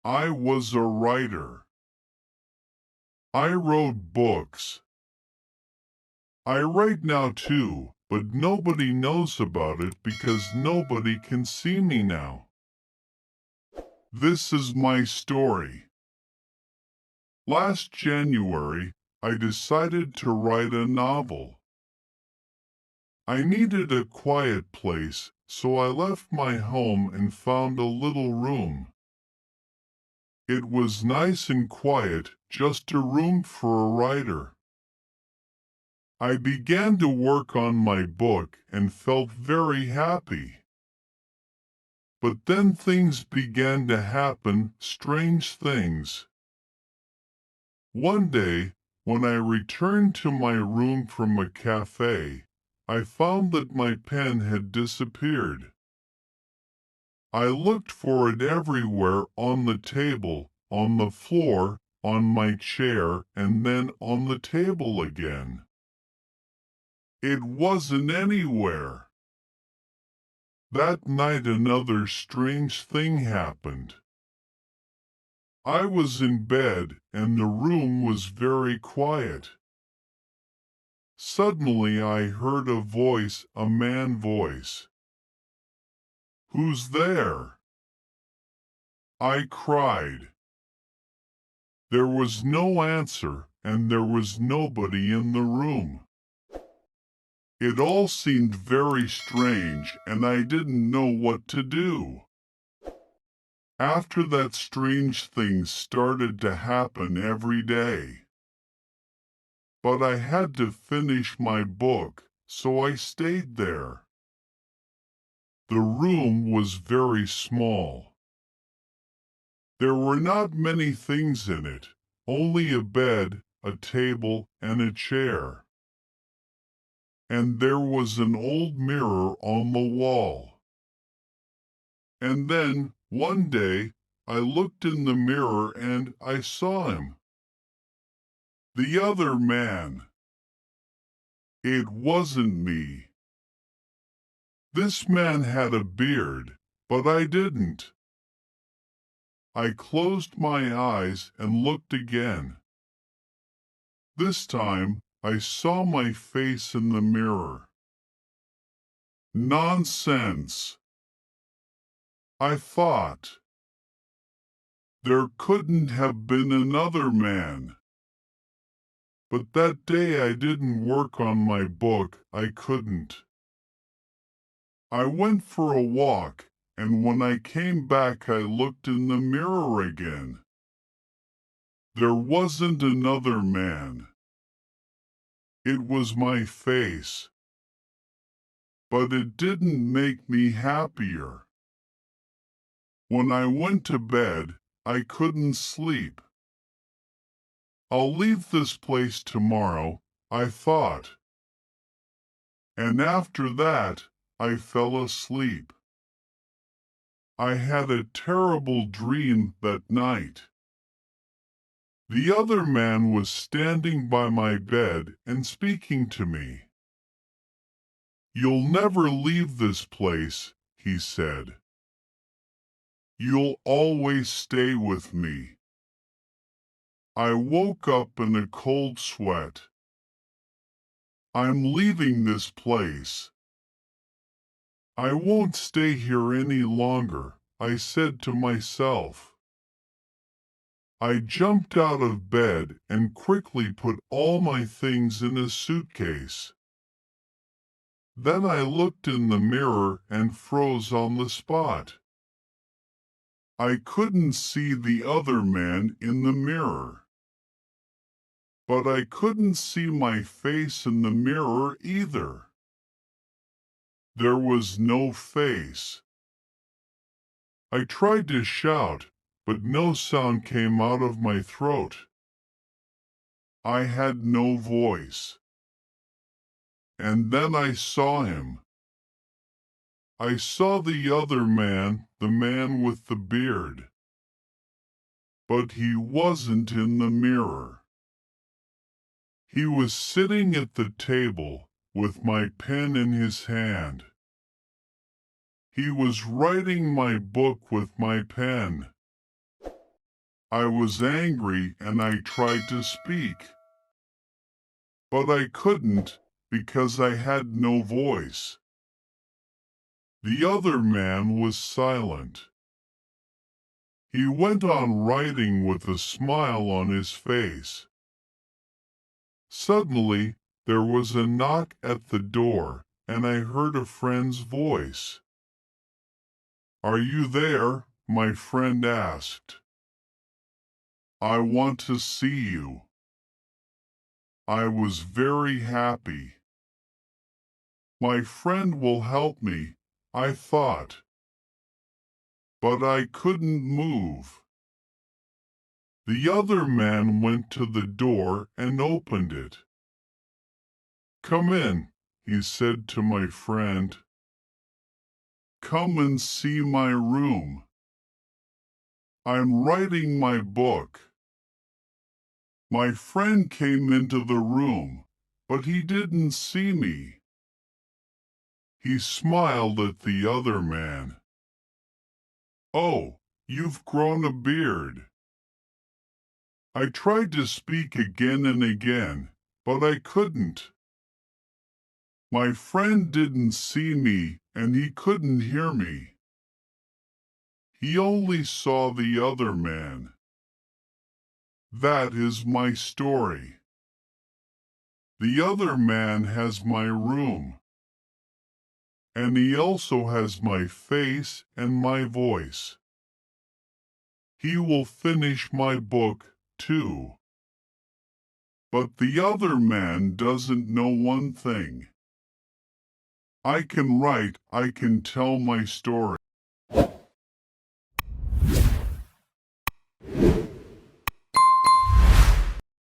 I was a writer. I wrote books. I write now too, but nobody knows about it because nobody can see me now. This is my story. Last January, I decided to write a novel. I needed a quiet place, so I left my home and found a little room. It was nice and quiet, just a room for a writer. I began to work on my book and felt very happy. But then things began to happen, strange things. One day, when I returned to my room from a cafe, I found that my pen had disappeared. I looked for it everywhere, on the table, on the floor, on my chair, and then on the table again. It wasn't anywhere. That night another strange thing happened. I was in bed and the room was very quiet. Suddenly I heard a voice, a man voice. "Who's there?" I cried. There was no answer and there was nobody in the room. It all seemed very strange and I didn't know what to do. After that, strange things started to happen every day. But I had to finish my book, so I stayed there. The room was very small. There were not many things in it, only a bed, a table, and a chair. And there was an old mirror on the wall. And then, one day, I looked in the mirror and I saw him. The other man. It wasn't me. This man had a beard, but I didn't. I closed my eyes and looked again. This time, I saw my face in the mirror. Nonsense! I thought. There couldn't have been another man. But that day I didn't work on my book, I couldn't. I went for a walk, and when I came back I looked in the mirror again. There wasn't another man. It was my face. But it didn't make me happier. When I went to bed, I couldn't sleep. I'll leave this place tomorrow, I thought. And after that, I fell asleep. I had a terrible dream that night. The other man was standing by my bed and speaking to me. "You'll never leave this place," he said. "You'll always stay with me." I woke up in a cold sweat. I'm leaving this place. I won't stay here any longer, I said to myself. I jumped out of bed and quickly put all my things in a suitcase. Then I looked in the mirror and froze on the spot. I couldn't see the other man in the mirror. But I couldn't see my face in the mirror either. There was no face. I tried to shout, but no sound came out of my throat. I had no voice. And then I saw him. I saw the other man, the man with the beard. But he wasn't in the mirror. He was sitting at the table, with my pen in his hand. He was writing my book with my pen. I was angry and I tried to speak. But I couldn't because I had no voice. The other man was silent. He went on writing with a smile on his face. Suddenly, there was a knock at the door, and I heard a friend's voice. "Are you there?" my friend asked. "I want to see you." I was very happy. My friend will help me, I thought. But I couldn't move. The other man went to the door and opened it. "Come in," he said to my friend. "Come and see my room. I'm writing my book." My friend came into the room, but he didn't see me. He smiled at the other man. "Oh, you've grown a beard." I tried to speak again and again, but I couldn't. My friend didn't see me and he couldn't hear me. He only saw the other man. That is my story. The other man has my room. And he also has my face and my voice. He will finish my book, too. But the other man doesn't know one thing. I can write, I can tell my story.